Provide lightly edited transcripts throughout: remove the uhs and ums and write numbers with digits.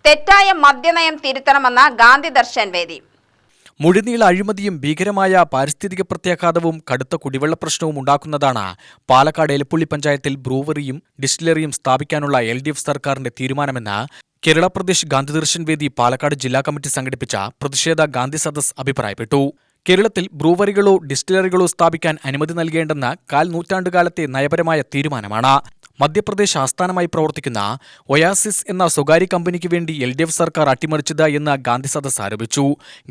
തെറ്റായ മദ്യനയം തിരുത്തണമെന്ന ഗാന്ധി ദർശൻ വേദി. മുഴുനീള അഴിമതിയും ഭീകരമായ പാരിസ്ഥിതിക പ്രത്യാഘാതവും കടുത്ത കുടിവെള്ള പ്രശ്നവും ഉണ്ടാക്കുന്നതാണ് പാലക്കാട് എലപ്പുള്ളി പഞ്ചായത്തിൽ ബ്രൂവറിയും ഡിസ്റ്റിലറിയും സ്ഥാപിക്കാനുള്ള LDF സർക്കാരിന്റെ തീരുമാനമെന്ന് കേരള പ്രദേശ് ഗാന്ധി ദർശൻ വേദി പാലക്കാട് ജില്ലാ കമ്മിറ്റി സംഘടിപ്പിച്ച പ്രതിഷേധ ഗാന്ധി സദസ് അഭിപ്രായപ്പെട്ടു. കേരളത്തിൽ ബ്രൂവറികളോ ഡിസ്റ്റിലറികളോ സ്ഥാപിക്കാൻ അനുമതി നൽകേണ്ടെന്ന നൂറ്റാണ്ടുകാലത്തെ നയപരമായ തീരുമാനമാണ്. മധ്യപ്രദേശ് ആസ്ഥാനമായി പ്രവർത്തിക്കുന്ന ഒയാസിസ് എന്ന സ്വകാര്യ കമ്പനിക്ക് വേണ്ടി LDF സർക്കാർ അട്ടിമറിച്ചത് എന്ന് ഗാന്ധി സദസ് ആരോപിച്ചു.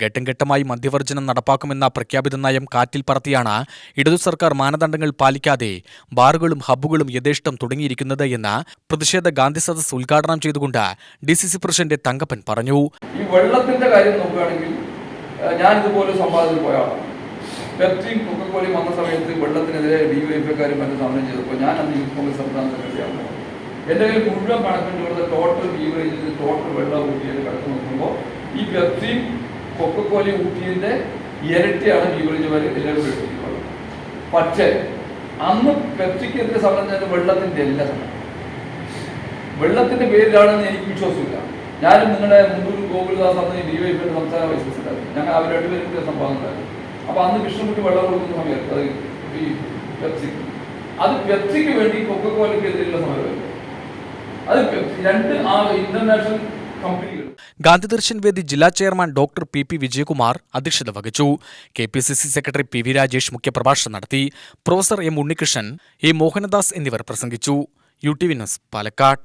ഘട്ടം ഘട്ടമായി മദ്യവർജനം നടപ്പാക്കുമെന്ന പ്രഖ്യാപിത നയം കാറ്റിൽ പറത്തിയാണ് ഇടതു സർക്കാർ മാനദണ്ഡങ്ങൾ പാലിക്കാതെ ബാറുകളും ഹബ്ബുകളും യഥേഷ്ടം തുടങ്ങിയിരിക്കുന്നത് എന്ന് പ്രതിഷേധ ഗാന്ധി സദസ് ഉദ്ഘാടനം ചെയ്തുകൊണ്ട് DCC പ്രസിഡന്റ് തങ്കപ്പൻ പറഞ്ഞു. ഈ വെള്ളത്തിന്റെ കാര്യം നോക്കുകയാണെങ്കിൽ ഞാൻ ഇതുപോലെ സംവാദത്തിൽ പോയ ആളാണ്. പെപ്സിയും കൊക്കക്കോലയും വന്ന സമയത്ത് വെള്ളത്തിനെതിരെ DYFക്കാരും മറ്റും സമരം ചെയ്തപ്പോൾ ഞാൻ അന്ന് യൂത്ത് കോൺഗ്രസ് സംസ്ഥാന സെക്രട്ടറിയാണ്. എൻ്റെ കയ്യിൽ മുഴുവൻ കണക്കിൻ്റെ കൊടുത്ത ടോട്ടൽ ബീവറേജിൽ ടോട്ടൽ വെള്ളം ഊട്ടിയത് കണക്ക് നോക്കുമ്പോൾ ഈ പെപ്സിയും കൊക്കക്കോലയും ഊട്ടിയതിൻ്റെ ഇരട്ടിയാണ് ബീവറേജ് വരെ എല്ലാവരും എടുത്തിട്ടുള്ളത്. പക്ഷേ അന്ന് പെപ്സിക്കെതിരെ സമരം ചെയ്ത വെള്ളത്തിൻ്റെ എല്ലാ സമരം വെള്ളത്തിൻ്റെ പേരിലാണെന്ന് എനിക്ക് വിശ്വാസമില്ല. ഞാനും നിങ്ങളുടെ മുന്നൂർ ഗോകുൽദാസ് അന്ന് DYFയുടെ സംസ്ഥാന വൈസ് പ്രസിഡന്റ്, ഞങ്ങൾ അവർ രണ്ടുപേരും സംഭവം ഉണ്ടായിരുന്നു. അപ്പോൾ അന്ന് കൃഷ്ണൻകുട്ടി വെള്ളം കൊടുക്കുന്ന സമയത്ത് അത് ഈ പെപ്സിക്ക് വേണ്ടി കൊക്കക്കോലയ്ക്കെതിരെയുള്ള സമരമല്ലേ, അത് രണ്ട് ഇന്റർനാഷണൽ കമ്പനികൾ. ഗാന്ധി ദർശൻ വേദി ജില്ലാ ചെയർമാൻ ഡോക്ടർ PP വിജയകുമാർ അധ്യക്ഷത വഹിച്ചു. KPCC സെക്രട്ടറി PV രാജേഷ് മുഖ്യപ്രഭാഷണം നടത്തി. Professor M Unnikrishnan, A Mohanadas എന്നിവർ പ്രസംഗിച്ചു. UTV news Palakkad.